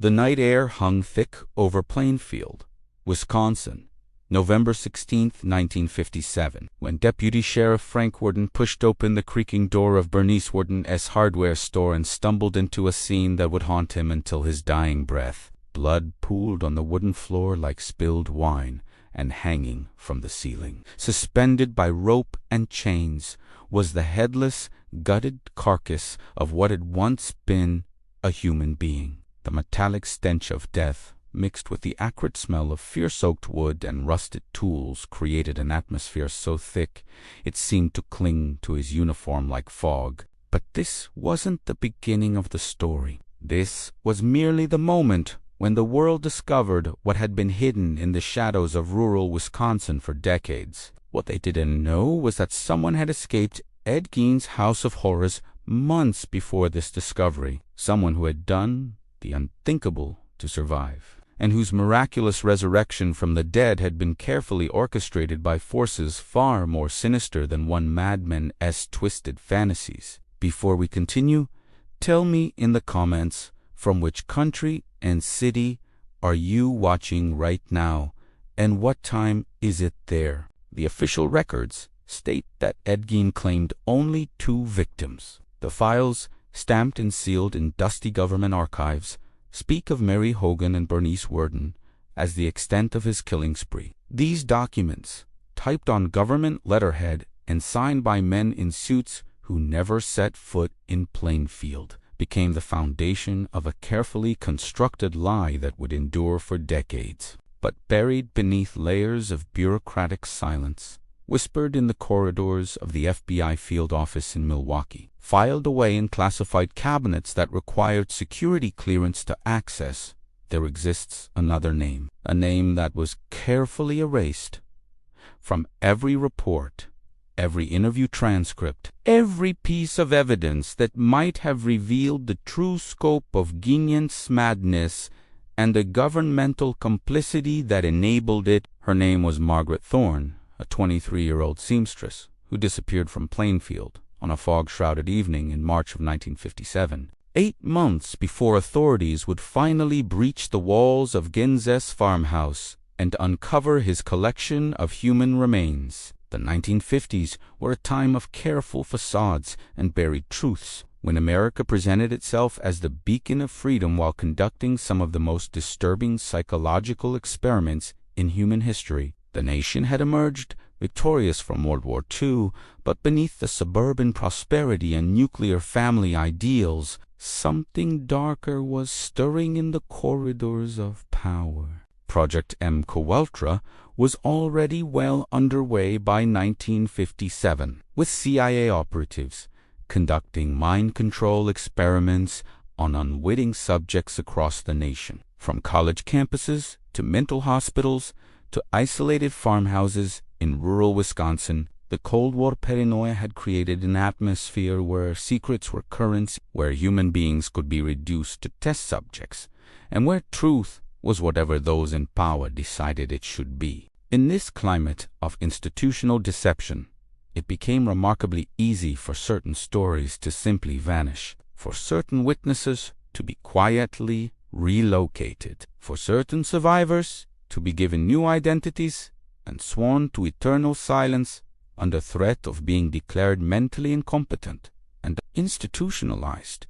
The night air hung thick over Plainfield, Wisconsin, November 16, 1957, when Deputy Sheriff Frank Worden pushed open the creaking door of Bernice Worden's hardware store and stumbled into a scene that would haunt him until his dying breath. Blood pooled on the wooden floor like spilled wine, and hanging from the ceiling, suspended by rope and chains, was the headless, gutted carcass of what had once been a human being. The metallic stench of death, mixed with the acrid smell of fear-soaked wood and rusted tools, created an atmosphere so thick it seemed to cling to his uniform like fog. But this wasn't the beginning of the story. This was merely the moment when the world discovered what had been hidden in the shadows of rural Wisconsin for decades. What they didn't know was that someone had escaped Ed Gein's house of horrors months before this discovery, someone who had done the unthinkable to survive, and whose miraculous resurrection from the dead had been carefully orchestrated by forces far more sinister than one madman's twisted fantasies. Before we continue, tell me in the comments from which country and city are you watching right now, and what time is it there? The official records state that Ed Gein claimed only 2 victims. The files, stamped and sealed in dusty government archives, speak of Mary Hogan and Bernice Worden as the extent of his killing spree. These documents, typed on government letterhead and signed by men in suits who never set foot in Plainfield, became the foundation of a carefully constructed lie that would endure for decades. But buried beneath layers of bureaucratic silence, whispered in the corridors of the FBI field office in Milwaukee, filed away in classified cabinets that required security clearance to access, there exists another name, a name that was carefully erased from every report, every interview transcript, every piece of evidence that might have revealed the true scope of Gein's madness and the governmental complicity that enabled it. Her name was Margaret Thorne, a 23-year-old seamstress who disappeared from Plainfield on a fog-shrouded evening in March of 1957, 8 months before authorities would finally breach the walls of Gein's farmhouse and uncover his collection of human remains. The 1950s were a time of careful facades and buried truths, when America presented itself as the beacon of freedom while conducting some of the most disturbing psychological experiments in human history. The nation had emerged victorious from World War II, but beneath the suburban prosperity and nuclear family ideals, something darker was stirring in the corridors of power. Project MKUltra was already well underway by 1957, with CIA operatives conducting mind control experiments on unwitting subjects across the nation, from college campuses to mental hospitals to isolated farmhouses in rural Wisconsin. The Cold War paranoia had created an atmosphere where secrets were currency, where human beings could be reduced to test subjects, and where truth was whatever those in power decided it should be. In this climate of institutional deception, it became remarkably easy for certain stories to simply vanish, for certain witnesses to be quietly relocated, for certain survivors to be given new identities and sworn to eternal silence under threat of being declared mentally incompetent and institutionalized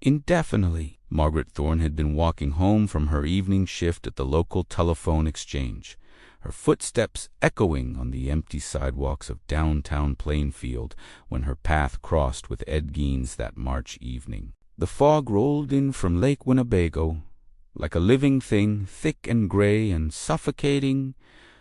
indefinitely. Margaret Thorne had been walking home from her evening shift at the local telephone exchange, her footsteps echoing on the empty sidewalks of downtown Plainfield, when her path crossed with Ed Gein's that March evening. The fog rolled in from Lake Winnebago like a living thing, thick and gray and suffocating,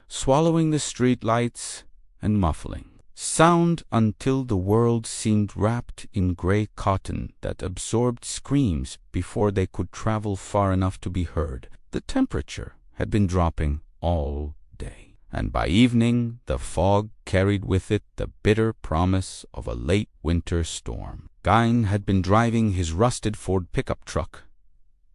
swallowing the street lights and muffling sound until the world seemed wrapped in gray cotton that absorbed screams before they could travel far enough to be heard. The temperature had been dropping all day, and by evening the fog carried with it the bitter promise of a late winter storm. Gein had been driving his rusted Ford pickup truck,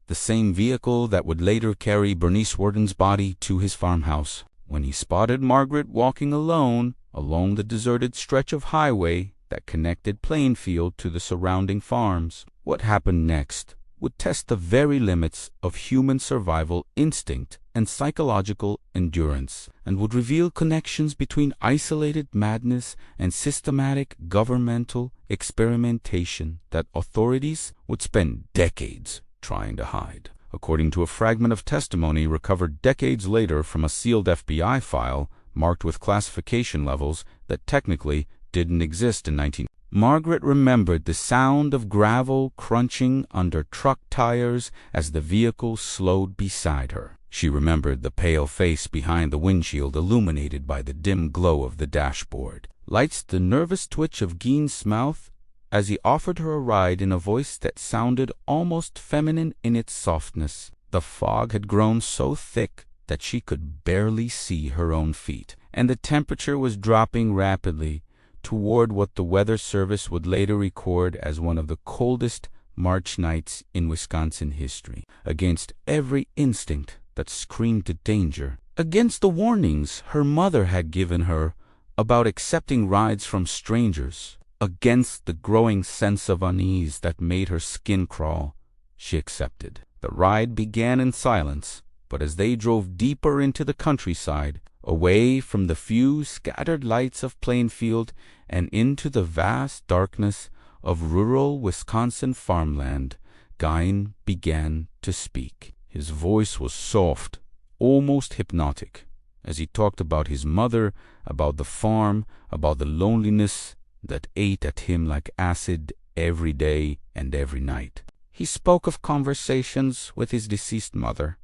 the same vehicle that would later carry Bernice Worden's body to his farmhouse, when he spotted Margaret walking alone along the deserted stretch of highway that connected Plainfield to the surrounding farms. What happened next would test the very limits of human survival instinct and psychological endurance, and would reveal connections between isolated madness and systematic governmental experimentation that authorities would spend decades trying to hide. According to a fragment of testimony recovered decades later from a sealed FBI file marked with classification levels that technically didn't exist in 19... Margaret remembered the sound of gravel crunching under truck tires as the vehicle slowed beside her. She remembered the pale face behind the windshield illuminated by the dim glow of the dashboard. Lights the nervous twitch of Gein's mouth as he offered her a ride in a voice that sounded almost feminine in its softness. The fog had grown so thick that she could barely see her own feet, and the temperature was dropping rapidly toward what the Weather Service would later record as one of the coldest March nights in Wisconsin history. Against every instinct that screamed danger, against the warnings her mother had given her about accepting rides from strangers, against the growing sense of unease that made her skin crawl, she accepted. The ride began in silence, but as they drove deeper into the countryside, away from the few scattered lights of Plainfield and into the vast darkness of rural Wisconsin farmland, Gein began to speak. His voice was soft, almost hypnotic, as he talked about his mother, about the farm, about the loneliness that ate at him like acid every day and every night. He spoke of conversations with his deceased mother,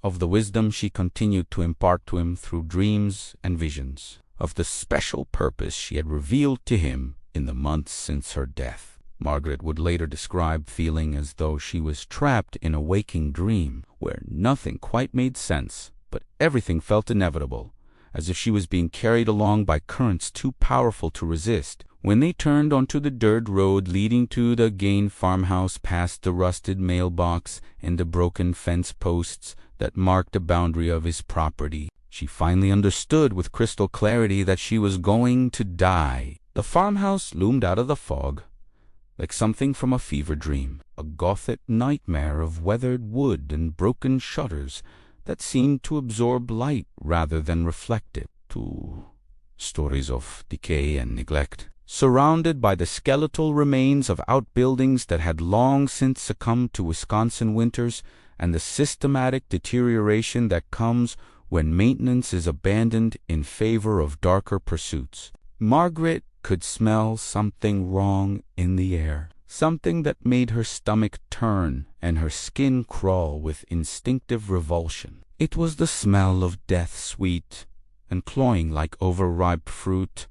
of the wisdom she continued to impart to him through dreams and visions, of the special purpose she had revealed to him in the months since her death. Margaret would later describe feeling as though she was trapped in a waking dream where nothing quite made sense, but everything felt inevitable, as if she was being carried along by currents too powerful to resist. When they turned onto the dirt road leading to the Gein farmhouse past the rusted mailbox and the broken fence posts that marked the boundary of his property, she finally understood with crystal clarity that she was going to die. The farmhouse loomed out of the fog like something from a fever dream, a Gothic nightmare of weathered wood and broken shutters that seemed to absorb light rather than reflect it. Two stories of decay and neglect, surrounded by the skeletal remains of outbuildings that had long since succumbed to Wisconsin winters and the systematic deterioration that comes when maintenance is abandoned in favor of darker pursuits. Margaret could smell something wrong in the air, something that made her stomach turn and her skin crawl with instinctive revulsion. It was the smell of death, sweet and cloying like overripe fruit,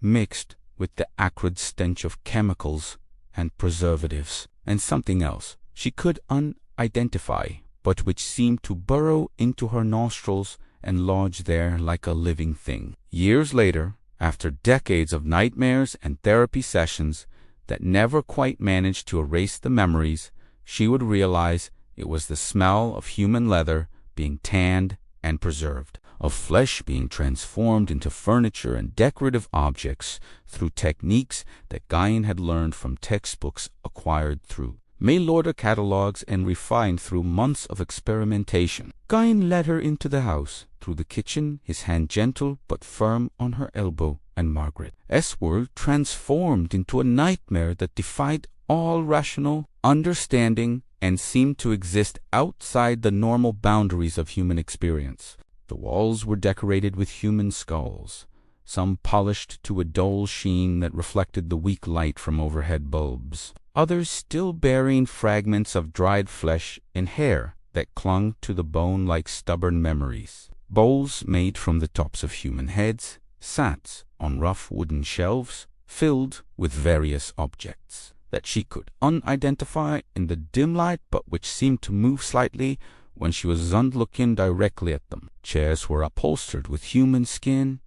mixed with the acrid stench of chemicals and preservatives, and something else she could unidentify, but which seemed to burrow into her nostrils and lodge there like a living thing. Years later, after decades of nightmares and therapy sessions that never quite managed to erase the memories, she would realize it was the smell of human leather being tanned and preserved, of flesh being transformed into furniture and decorative objects through techniques that Gein had learned from textbooks acquired through mail-order catalogs and refined through months of experimentation. Gein led her into the house, through the kitchen, his hand gentle but firm on her elbow, and Margaret's world transformed into a nightmare that defied all rational understanding and seemed to exist outside the normal boundaries of human experience. The walls were decorated with human skulls, some polished to a dull sheen that reflected the weak light from overhead bulbs, others still bearing fragments of dried flesh and hair that clung to the bone like stubborn memories. Bowls made from the tops of human heads sat on rough wooden shelves filled with various objects that she could unidentify in the dim light, but which seemed to move slightly when she was looking directly at them. Chairs were upholstered with human skin,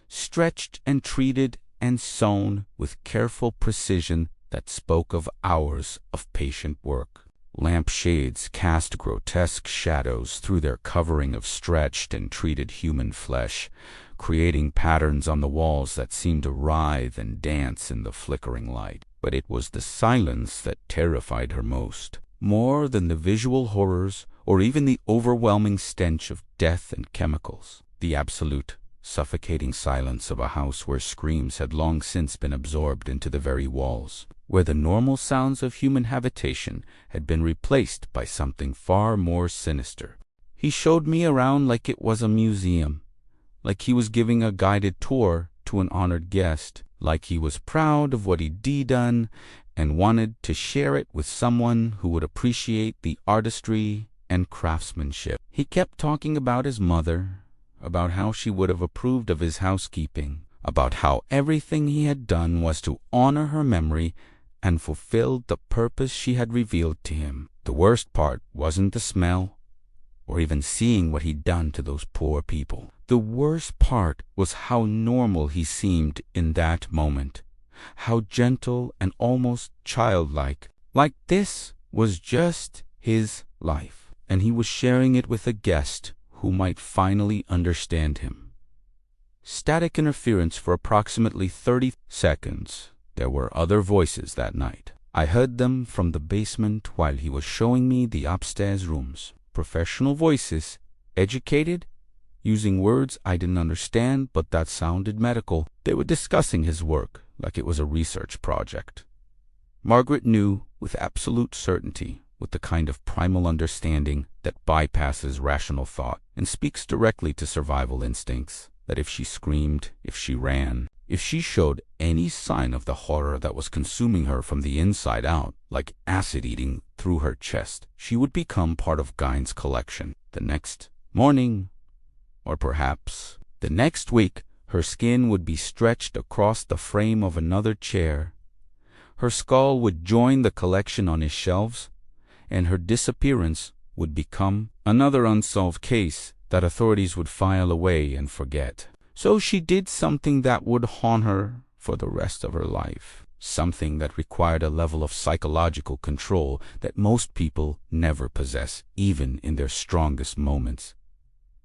stretched and treated and sewn with careful precision that spoke of hours of patient work. Lampshades cast grotesque shadows through their covering of stretched and treated human flesh, creating patterns on the walls that seemed to writhe and dance in the flickering light. But it was the silence that terrified her most. more than the visual horrors or even the overwhelming stench of death and chemicals. The absolute, suffocating silence of a house where screams had long since been absorbed into the very walls, where the normal sounds of human habitation had been replaced by something far more sinister. He showed me around like it was a museum, like he was giving a guided tour to an honored guest, like he was proud of what he'd done and wanted to share it with someone who would appreciate the artistry and craftsmanship. He kept talking about his mother, about how she would have approved of his housekeeping, about how everything he had done was to honor her memory and fulfill the purpose she had revealed to him. The worst part wasn't the smell, or even seeing what he'd done to those poor people. The worst part was how normal he seemed in that moment, how gentle and almost childlike, like this was just his life, and he was sharing it with a guest who might finally understand him. Static interference for approximately 30 seconds. There were other voices that night. I heard them from the basement while he was showing me the upstairs rooms. Professional voices, educated, using words I didn't understand but that sounded medical. They were discussing his work like it was a research project. Margaret knew with absolute certainty, with the kind of primal understanding that bypasses rational thought and speaks directly to survival instincts, that if she screamed, if she ran, if she showed any sign of the horror that was consuming her from the inside out, like acid eating through her chest, she would become part of Gein's collection. The next morning, or perhaps the next week, her skin would be stretched across the frame of another chair. Her skull would join the collection on his shelves, and her disappearance would become another unsolved case that authorities would file away and forget. So she did something that would haunt her for the rest of her life, something that required a level of psychological control that most people never possess, even in their strongest moments.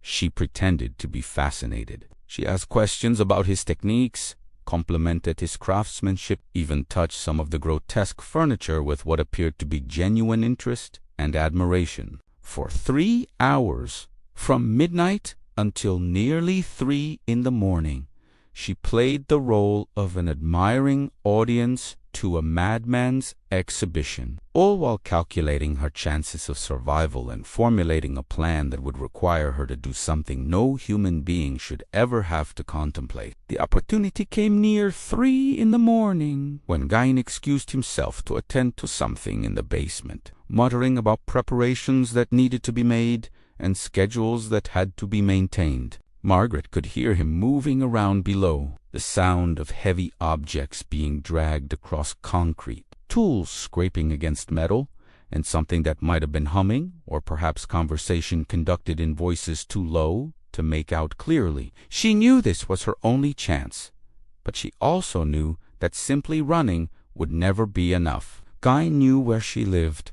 She pretended to be fascinated. She asked questions about his techniques, complimented his craftsmanship, even touched some of the grotesque furniture with what appeared to be genuine interest and admiration. For 3 hours, from midnight until nearly 3 in the morning, she played the role of an admiring audience to a madman's exhibition, all while calculating her chances of survival and formulating a plan that would require her to do something no human being should ever have to contemplate. The opportunity came near 3 in the morning, when Gein excused himself to attend to something in the basement, muttering about preparations that needed to be made and schedules that had to be maintained. Margaret could hear him moving around below, the sound of heavy objects being dragged across concrete, tools scraping against metal, and something that might have been humming, or perhaps conversation conducted in voices too low to make out clearly. She knew this was her only chance, but she also knew that simply running would never be enough. Gein knew where she lived,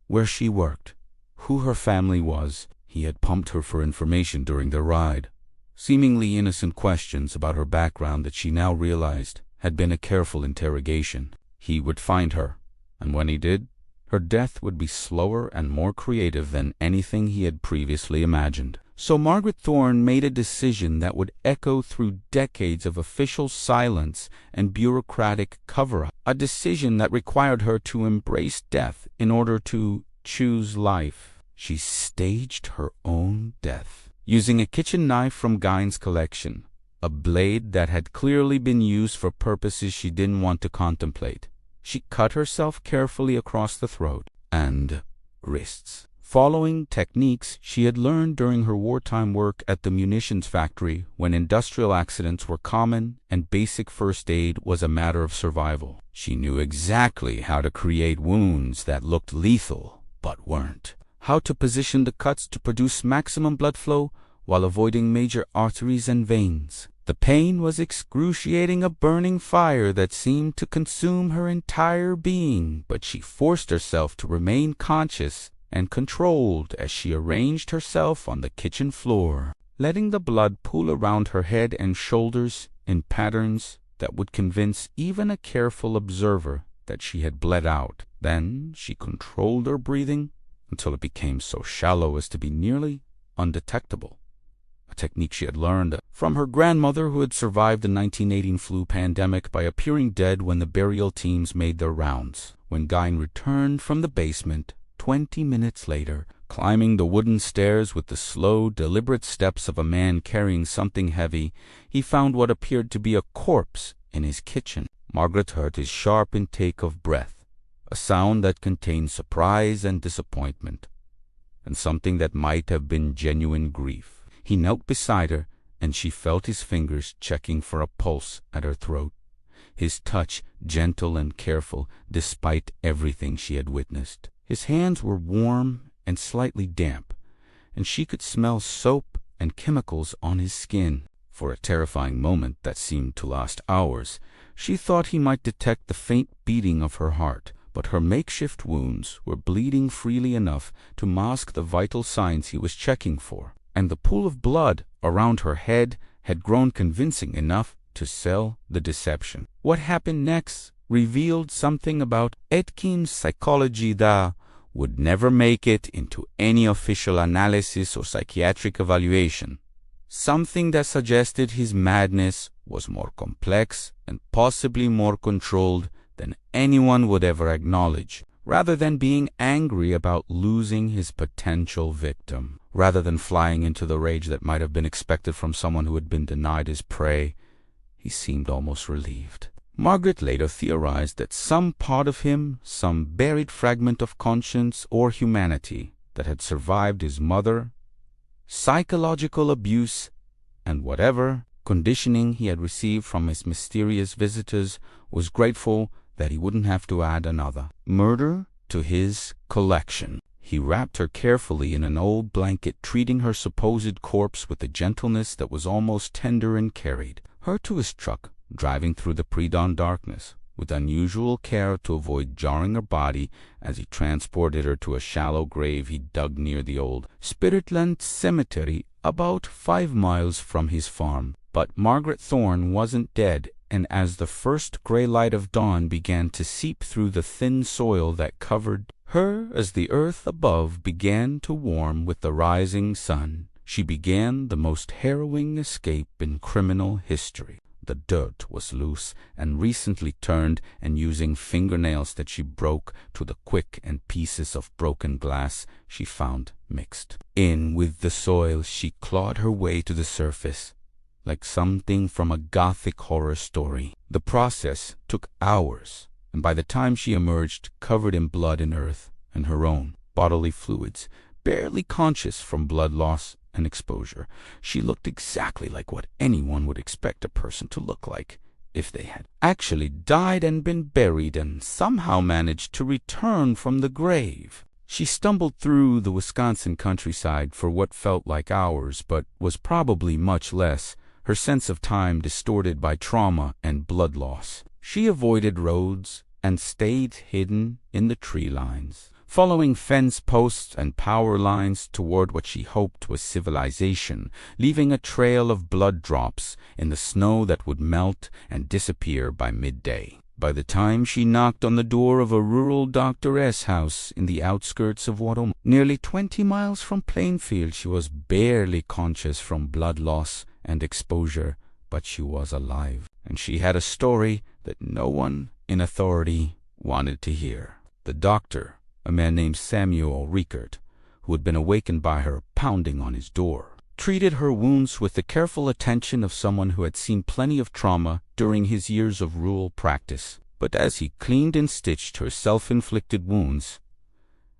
where she worked, who her family was. He had pumped her for information during their ride, seemingly innocent questions about her background that she now realized had been a careful interrogation. He would find her, and when he did, her death would be slower and more creative than anything he had previously imagined. So Margaret Thorne made a decision that would echo through decades of official silence and bureaucratic cover-up, a decision that required her to embrace death in order to choose life. She staged her own death, using a kitchen knife from Gein's collection, a blade that had clearly been used for purposes she didn't want to contemplate. She cut herself carefully across the throat and wrists, following techniques she had learned during her wartime work at the munitions factory when industrial accidents were common and basic first aid was a matter of survival. She knew exactly how to create wounds that looked lethal but weren't, how to position the cuts to produce maximum blood flow while avoiding major arteries and veins. The pain was excruciating, a burning fire that seemed to consume her entire being, but she forced herself to remain conscious and controlled as she arranged herself on the kitchen floor, letting the blood pool around her head and shoulders in patterns that would convince even a careful observer that she had bled out. Then she controlled her breathing until it became so shallow as to be nearly undetectable, a technique she had learned from her grandmother, who had survived the 1918 flu pandemic by appearing dead when the burial teams made their rounds. When Gein returned from the basement 20 minutes later, climbing the wooden stairs with the slow, deliberate steps of a man carrying something heavy, he found what appeared to be a corpse in his kitchen. Margaret heard his sharp intake of breath, a sound that contained surprise and disappointment, and something that might have been genuine grief. He knelt beside her, and she felt his fingers checking for a pulse at her throat, his touch gentle and careful despite everything she had witnessed. His hands were warm and slightly damp, and she could smell soap and chemicals on his skin. For a terrifying moment that seemed to last hours, she thought he might detect the faint beating of her heart, but her makeshift wounds were bleeding freely enough to mask the vital signs he was checking for, and the pool of blood around her head had grown convincing enough to sell the deception. What happened next revealed something about Etkin's psychology that would never make it into any official analysis or psychiatric evaluation. Something that suggested his madness was more complex and possibly more controlled than anyone would ever acknowledge. Rather than being angry about losing his potential victim, rather than flying into the rage that might have been expected from someone who had been denied his prey, he seemed almost relieved. Margaret later theorized that some part of him, some buried fragment of conscience or humanity that had survived his mother, psychological abuse, and whatever conditioning he had received from his mysterious visitors, was grateful that he wouldn't have to add another murder to his collection. He wrapped her carefully in an old blanket, treating her supposed corpse with a gentleness that was almost tender, and carried her to his truck, driving through the pre-dawn darkness with unusual care to avoid jarring her body as he transported her to a shallow grave he dug near the old Spiritland Cemetery about 5 miles from his farm. But Margaret Thorne wasn't dead, and as the first gray light of dawn began to seep through the thin soil that covered her, as the earth above began to warm with the rising sun, she began the most harrowing escape in criminal history. The dirt was loose and recently turned, and using fingernails that she broke to the quick and pieces of broken glass she found mixed in with the soil, she clawed her way to the surface like something from a gothic horror story. The process took hours, and by the time she emerged covered in blood and earth and her own bodily fluids, barely conscious from blood loss and exposure, she looked exactly like what anyone would expect a person to look like if they had actually died and been buried and somehow managed to return from the grave. She stumbled through the Wisconsin countryside for what felt like hours, but was probably much less, her sense of time distorted by trauma and blood loss. She avoided roads and stayed hidden in the tree lines, following fence posts and power lines toward what she hoped was civilization, leaving a trail of blood drops in the snow that would melt and disappear by midday. By the time she knocked on the door of a rural doctor's house in the outskirts of Waterloo, nearly 20 miles from Plainfield, she was barely conscious from blood loss and exposure, but she was alive, and she had a story that no one in authority wanted to hear. The doctor, a man named Samuel Rickert, who had been awakened by her pounding on his door, treated her wounds with the careful attention of someone who had seen plenty of trauma during his years of rural practice. But as he cleaned and stitched her self-inflicted wounds,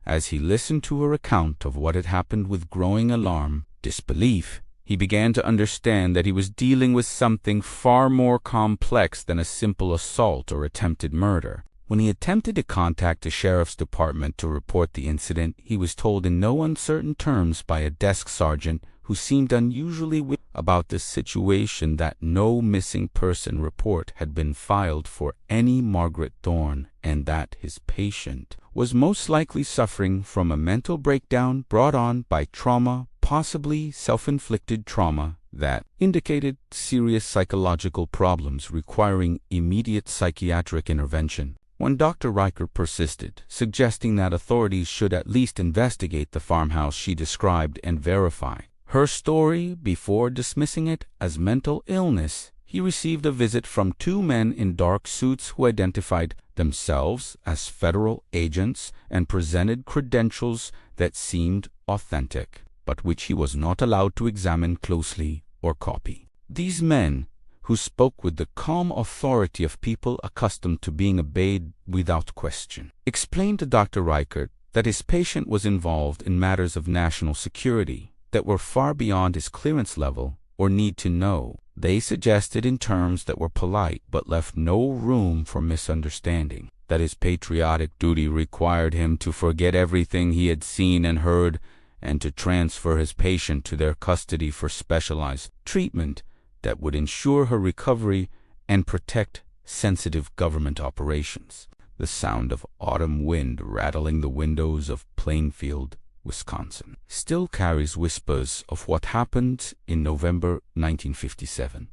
as he listened to her account of what had happened with growing alarm, disbelief, he began to understand that he was dealing with something far more complex than a simple assault or attempted murder. When he attempted to contact the sheriff's department to report the incident, he was told in no uncertain terms by a desk sergeant who seemed unusually about the situation that no missing person report had been filed for any Margaret Thorne, and that his patient was most likely suffering from a mental breakdown brought on by trauma, possibly self-inflicted trauma, that indicated serious psychological problems requiring immediate psychiatric intervention. When Dr. Riker persisted, suggesting that authorities should at least investigate the farmhouse she described and verify her story before dismissing it as mental illness, he received a visit from two men in dark suits who identified themselves as federal agents and presented credentials that seemed authentic, but which he was not allowed to examine closely or copy. These men, who spoke with the calm authority of people accustomed to being obeyed without question, explained to Dr. Reichert that his patient was involved in matters of national security that were far beyond his clearance level or need to know. They suggested in terms that were polite but left no room for misunderstanding that his patriotic duty required him to forget everything he had seen and heard and to transfer his patient to their custody for specialized treatment that would ensure her recovery and protect sensitive government operations. The sound of autumn wind rattling the windows of Plainfield, Wisconsin, still carries whispers of what happened in November 1957,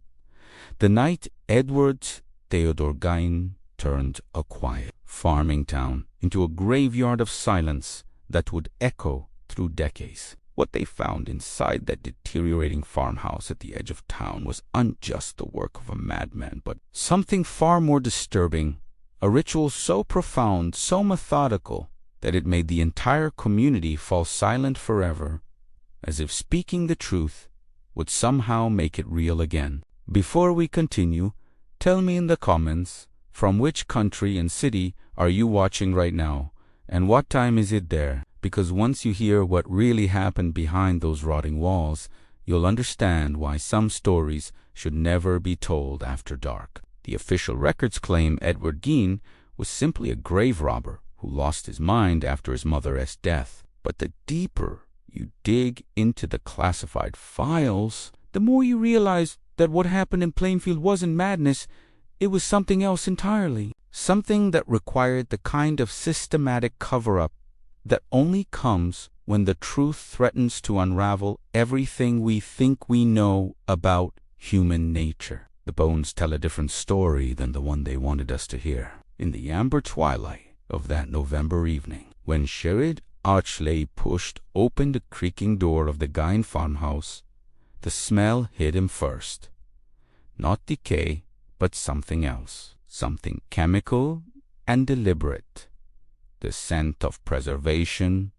the night Edward Theodore Gein turned a quiet farming town into a graveyard of silence that would echo through decades. What they found inside that deteriorating farmhouse at the edge of town was unjust the work of a madman, but something far more disturbing, a ritual so profound, so methodical, that it made the entire community fall silent forever, as if speaking the truth would somehow make it real again. Before we continue, tell me in the comments, from which country and city are you watching right now, and what time is it there? Because once you hear what really happened behind those rotting walls, you'll understand why some stories should never be told after dark. The official records claim Edward Gein was simply a grave robber who lost his mind after his mother's death. But the deeper you dig into the classified files, the more you realize that what happened in Plainfield wasn't madness, it was something else entirely. Something that required the kind of systematic cover-up that only comes when the truth threatens to unravel everything we think we know about human nature. The bones tell a different story than the one they wanted us to hear. In the amber twilight of that November evening, when Sherrod Archley pushed open the creaking door of the Gein farmhouse, the smell hit him first. Not decay, but something else. Something chemical and deliberate. The scent of preservation,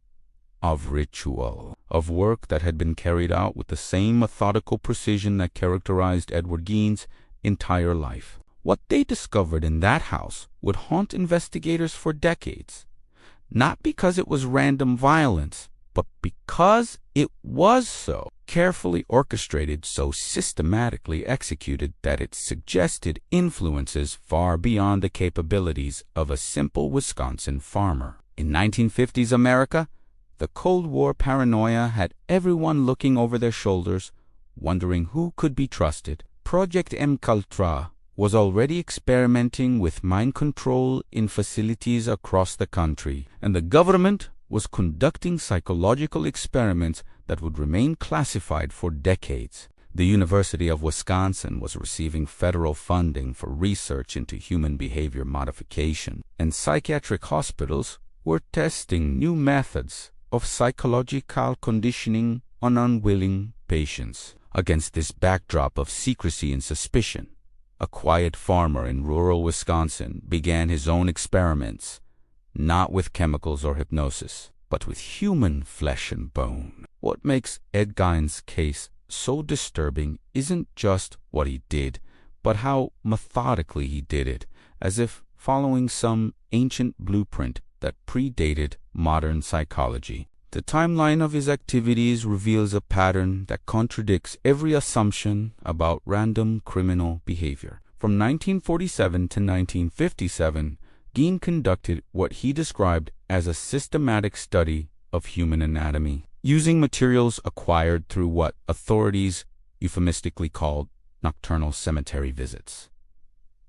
of ritual, of work that had been carried out with the same methodical precision that characterized Edward Gein's entire life. What they discovered in that house would haunt investigators for decades, not because it was random violence, but because it was so carefully orchestrated, so systematically executed that it suggested influences far beyond the capabilities of a simple Wisconsin farmer. In 1950s America, the Cold War paranoia had everyone looking over their shoulders, wondering who could be trusted. Project MKUltra was already experimenting with mind control in facilities across the country, and the government was conducting psychological experiments that would remain classified for decades. The University of Wisconsin was receiving federal funding for research into human behavior modification, and psychiatric hospitals were testing new methods of psychological conditioning on unwilling patients. Against this backdrop of secrecy and suspicion, a quiet farmer in rural Wisconsin began his own experiments, not with chemicals or hypnosis, but with human flesh and bone. What makes Ed Gein's case so disturbing isn't just what he did, but how methodically he did it, as if following some ancient blueprint that predated modern psychology. The timeline of his activities reveals a pattern that contradicts every assumption about random criminal behavior. From 1947 to 1957, Gein conducted what he described as a systematic study of human anatomy, using materials acquired through what authorities euphemistically called nocturnal cemetery visits.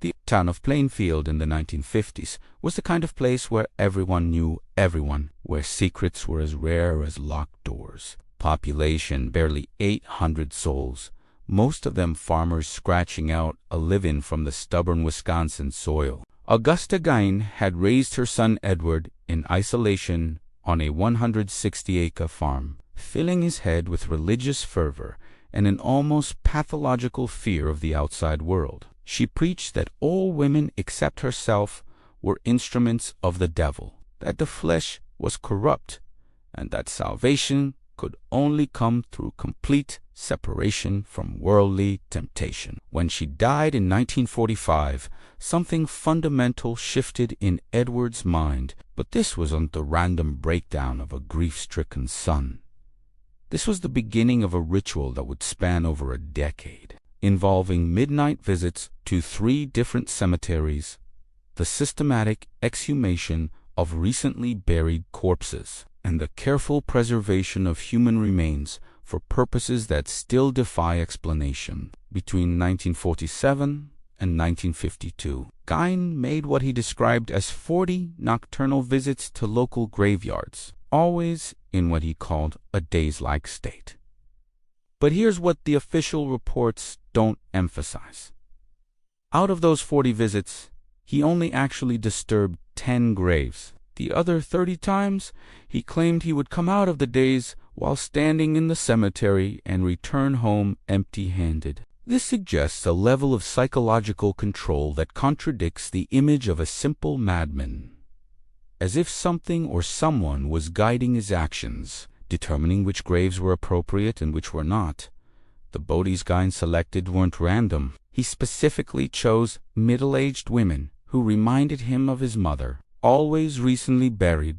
The town of Plainfield in the 1950s was the kind of place where everyone knew everyone, where secrets were as rare as locked doors. Population barely 800 souls, most of them farmers scratching out a living from the stubborn Wisconsin soil. Augusta Gein had raised her son Edward in isolation on a 160-acre farm, filling his head with religious fervor and an almost pathological fear of the outside world. She preached that all women except herself were instruments of the devil, that the flesh was corrupt, and that salvation could only come through complete separation from worldly temptation. When she died in 1945, something fundamental shifted in Edward's mind, but this wasn't the random breakdown of a grief-stricken son. This was the beginning of a ritual that would span over a decade, involving midnight visits to 3 different cemeteries, the systematic exhumation of recently buried corpses, and the careful preservation of human remains for purposes that still defy explanation. Between 1947 and 1952, Gein made what he described as 40 nocturnal visits to local graveyards, always in what he called a daze-like state. But here's what the official reports don't emphasize. Out of those 40 visits, he only actually disturbed 10 graves. The other 30 times, he claimed he would come out of the daze while standing in the cemetery and return home empty-handed. This suggests a level of psychological control that contradicts the image of a simple madman, as if something or someone was guiding his actions, determining which graves were appropriate and which were not. The bodies Gein selected weren't random. He specifically chose middle-aged women who reminded him of his mother, always recently buried,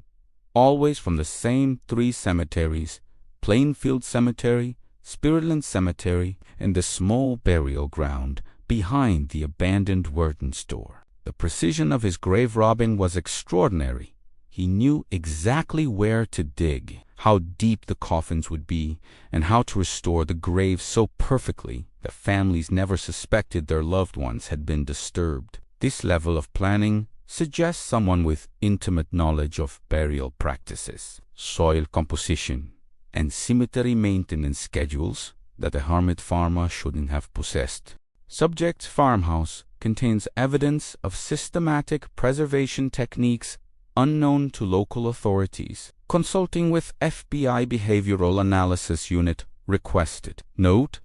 always from the same 3 cemeteries: Plainfield Cemetery, Spiritland Cemetery, and the small burial ground behind the abandoned Worden store. The precision of his grave robbing was extraordinary. He knew exactly where to dig, how deep the coffins would be, and how to restore the graves so perfectly that families never suspected their loved ones had been disturbed. This level of planning suggests someone with intimate knowledge of burial practices, soil composition, and cemetery maintenance schedules that a hermit farmer shouldn't have possessed. Subject Farmhouse contains evidence of systematic preservation techniques unknown to local authorities. Consulting with FBI Behavioral Analysis Unit requested. Note: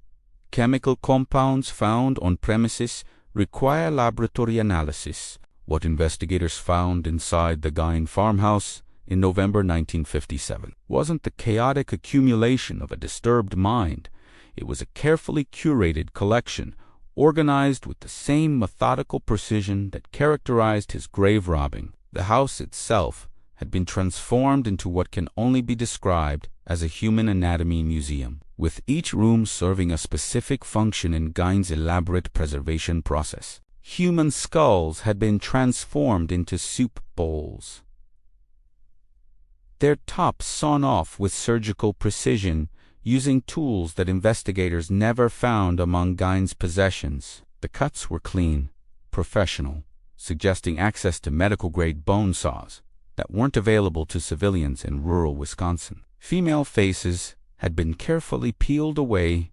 chemical compounds found on premises require laboratory analysis. What investigators found inside the Gein farmhouse in November 1957 wasn't the chaotic accumulation of a disturbed mind. It was a carefully curated collection, organized with the same methodical precision that characterized his grave robbing. The house itself had been transformed into what can only be described as a human anatomy museum, with each room serving a specific function in Gein's elaborate preservation process. Human skulls had been transformed into soup bowls, their tops sawn off with surgical precision, using tools that investigators never found among Gein's possessions. The cuts were clean, professional, suggesting access to medical-grade bone saws that weren't available to civilians in rural Wisconsin. Female faces had been carefully peeled away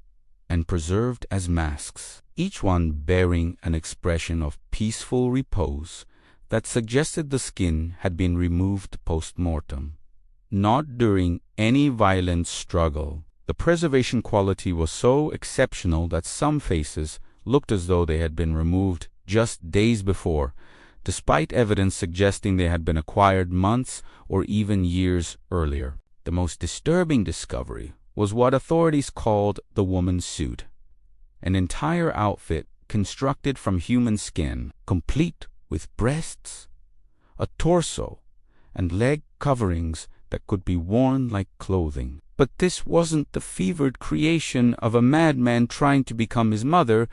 and preserved as masks, each one bearing an expression of peaceful repose that suggested the skin had been removed post-mortem, not during any violent struggle. The preservation quality was so exceptional that some faces looked as though they had been removed just days before, despite evidence suggesting they had been acquired months or even years earlier. The most disturbing discovery was what authorities called the woman's suit, an entire outfit constructed from human skin, complete with breasts, a torso, and leg coverings that could be worn like clothing. But this wasn't the fevered creation of a madman trying to become his mother,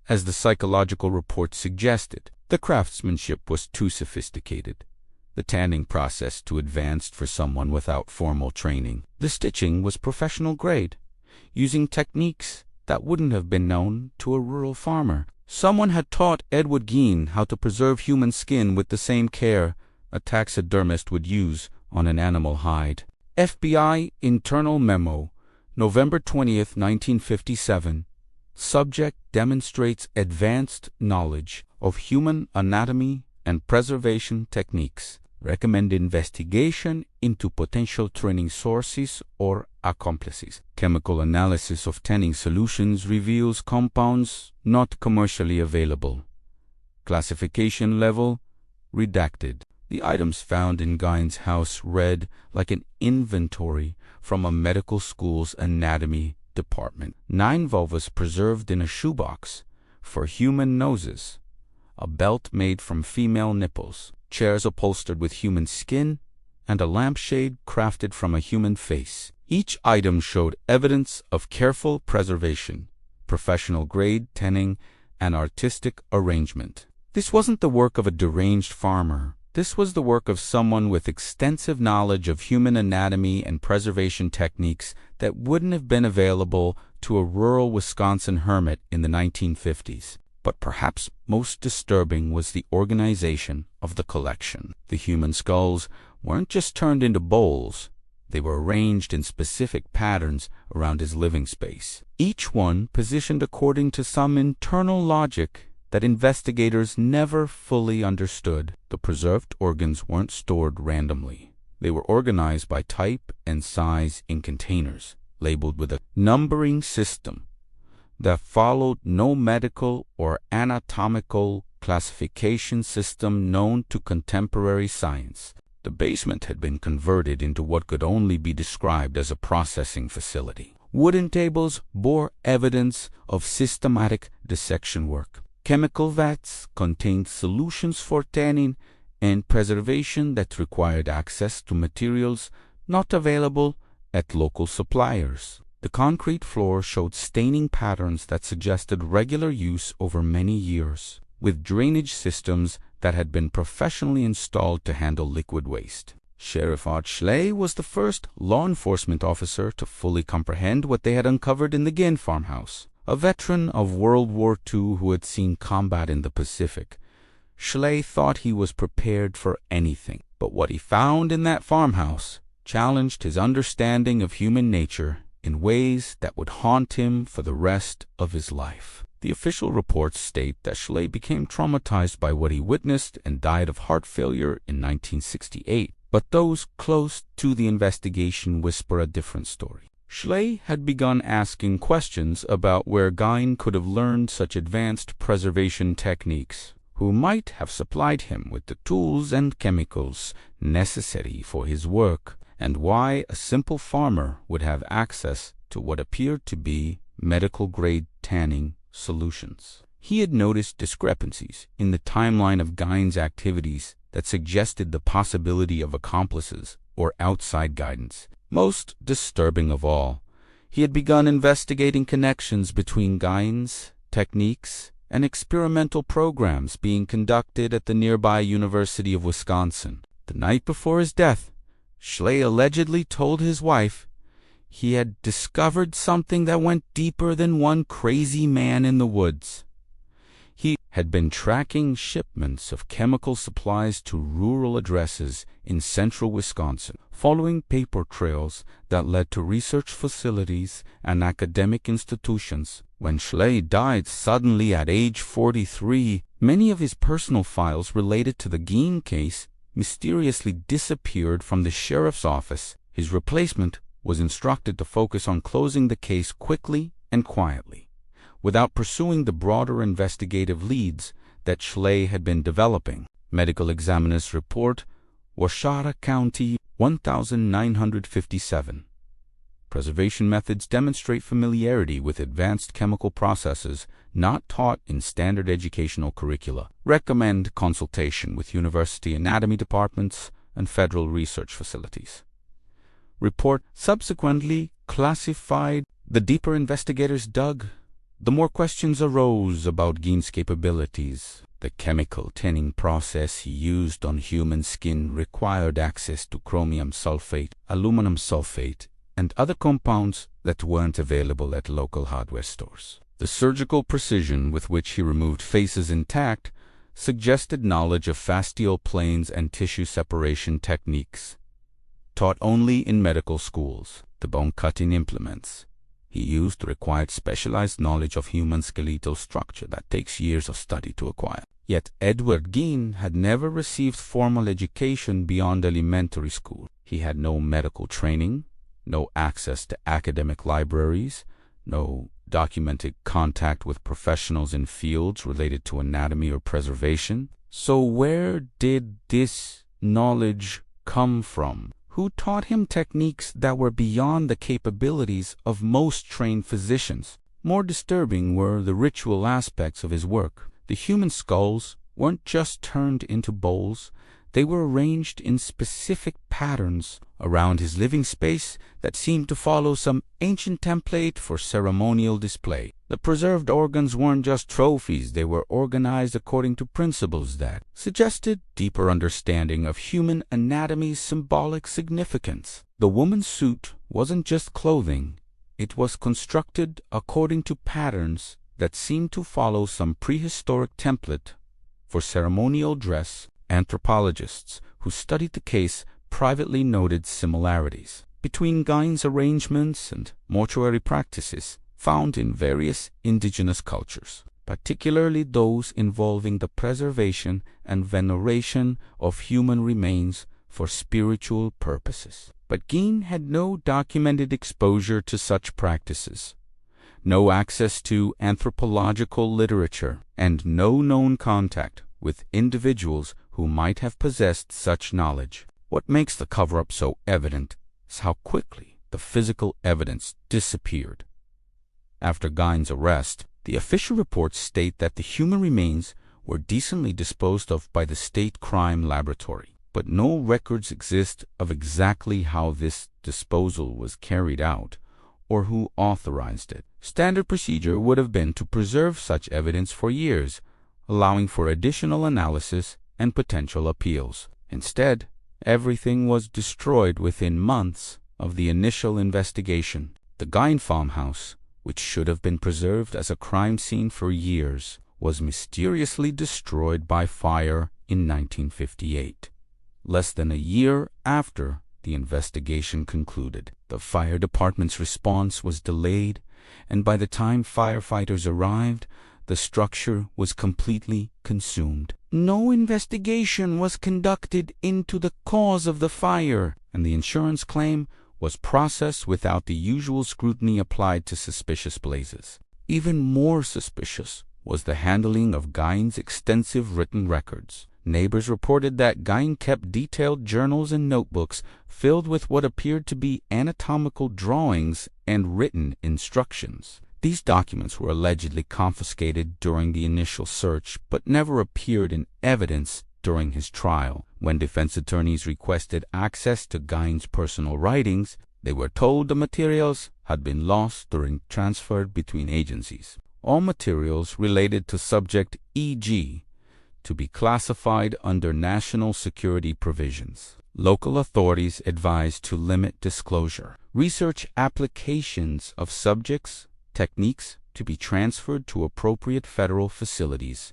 as the psychological report suggested. The craftsmanship was too sophisticated, the tanning process too advanced for someone without formal training. The stitching was professional grade, using techniques that wouldn't have been known to a rural farmer. Someone had taught Edward Gein how to preserve human skin with the same care a taxidermist would use on an animal hide. FBI Internal Memo, November 20th, 1957. Subject demonstrates advanced knowledge of human anatomy and preservation techniques. Recommend investigation into potential training sources or accomplices. Chemical analysis of tanning solutions reveals compounds not commercially available. Classification level redacted. The items found in Gein's house read like an inventory from a medical school's anatomy department. 9 vulvas preserved in a shoebox for human noses, a belt made from female nipples, chairs upholstered with human skin, and a lampshade crafted from a human face. Each item showed evidence of careful preservation, professional-grade tanning, and artistic arrangement. This wasn't the work of a deranged farmer. This was the work of someone with extensive knowledge of human anatomy and preservation techniques that wouldn't have been available to a rural Wisconsin hermit in the 1950s. But perhaps most disturbing was the organization of the collection. The human skulls weren't just turned into bowls. They were arranged in specific patterns around his living space, each one positioned according to some internal logic that investigators never fully understood. The preserved organs weren't stored randomly. They were organized by type and size in containers, labeled with a numbering system that followed no medical or anatomical classification system known to contemporary science. The basement had been converted into what could only be described as a processing facility. Wooden tables bore evidence of systematic dissection work. Chemical vats contained solutions for tanning and preservation that required access to materials not available at local suppliers. The concrete floor showed staining patterns that suggested regular use over many years, with drainage systems that had been professionally installed to handle liquid waste. Sheriff Art Schley was the first law enforcement officer to fully comprehend what they had uncovered in the Gein farmhouse. A veteran of World War II who had seen combat in the Pacific, Schley thought he was prepared for anything. But what he found in that farmhouse challenged his understanding of human nature in ways that would haunt him for the rest of his life. The official reports state that Schley became traumatized by what he witnessed and died of heart failure in 1968. But those close to the investigation whisper a different story. Schley had begun asking questions about where Gein could have learned such advanced preservation techniques, who might have supplied him with the tools and chemicals necessary for his work, and why a simple farmer would have access to what appeared to be medical-grade tanning solutions. He had noticed discrepancies in the timeline of Gein's activities that suggested the possibility of accomplices or outside guidance. Most disturbing of all, he had begun investigating connections between Gein's techniques and experimental programs being conducted at the nearby University of Wisconsin. The night before his death, Schley allegedly told his wife he had discovered something that went deeper than one crazy man in the woods. He had been tracking shipments of chemical supplies to rural addresses in central Wisconsin, following paper trails that led to research facilities and academic institutions. When Schley died suddenly at age 43, many of his personal files related to the Gein case mysteriously disappeared from the sheriff's office. His replacement was instructed to focus on closing the case quickly and quietly, without pursuing the broader investigative leads that Schley had been developing. Medical Examiner's Report, Washita County, 1957. Preservation methods demonstrate familiarity with advanced chemical processes not taught in standard educational curricula. Recommend consultation with university anatomy departments and federal research facilities. Report subsequently classified. The deeper investigators dug, the more questions arose about Gein's capabilities. The chemical tanning process he used on human skin required access to chromium sulfate, aluminum sulfate, and other compounds that weren't available at local hardware stores. The surgical precision with which he removed faces intact suggested knowledge of fascial planes and tissue separation techniques, taught only in medical schools. The bone-cutting implements he used required specialized knowledge of human skeletal structure that takes years of study to acquire. Yet Edward Gein had never received formal education beyond elementary school. He had no medical training, no access to academic libraries, no documented contact with professionals in fields related to anatomy or preservation. So where did this knowledge come from? Who taught him techniques that were beyond the capabilities of most trained physicians? More disturbing were the ritual aspects of his work. The human skulls weren't just turned into bowls, they were arranged in specific patterns around his living space that seemed to follow some ancient template for ceremonial display. The preserved organs weren't just trophies, they were organized according to principles that suggested deeper understanding of human anatomy's symbolic significance. The woman's suit wasn't just clothing, it was constructed according to patterns that seemed to follow some prehistoric template for ceremonial dress. Anthropologists who studied the case privately noted similarities between Gein's arrangements and mortuary practices found in various indigenous cultures, particularly those involving the preservation and veneration of human remains for spiritual purposes. But Gein had no documented exposure to such practices, no access to anthropological literature, and no known contact with individuals who might have possessed such knowledge. What makes the cover-up so evident is how quickly the physical evidence disappeared. After Gein's arrest, the official reports state that the human remains were decently disposed of by the State Crime Laboratory, but no records exist of exactly how this disposal was carried out or who authorized it. Standard procedure would have been to preserve such evidence for years, allowing for additional analysis and potential appeals. Instead, everything was destroyed within months of the initial investigation. The Gein farmhouse, which should have been preserved as a crime scene for years, was mysteriously destroyed by fire in 1958, less than a year after the investigation concluded. The fire department's response was delayed, and by the time firefighters arrived, the structure was completely consumed. No investigation was conducted into the cause of the fire, and the insurance claim was processed without the usual scrutiny applied to suspicious blazes. Even more suspicious was the handling of Gein's extensive written records. Neighbors reported that Gein kept detailed journals and notebooks filled with what appeared to be anatomical drawings and written instructions. These documents were allegedly confiscated during the initial search, but never appeared in evidence during his trial. When defense attorneys requested access to Gein's personal writings, they were told the materials had been lost during transfer between agencies. All materials related to subject E.G. to be classified under national security provisions. Local authorities advised to limit disclosure. Research applications of subjects techniques to be transferred to appropriate federal facilities.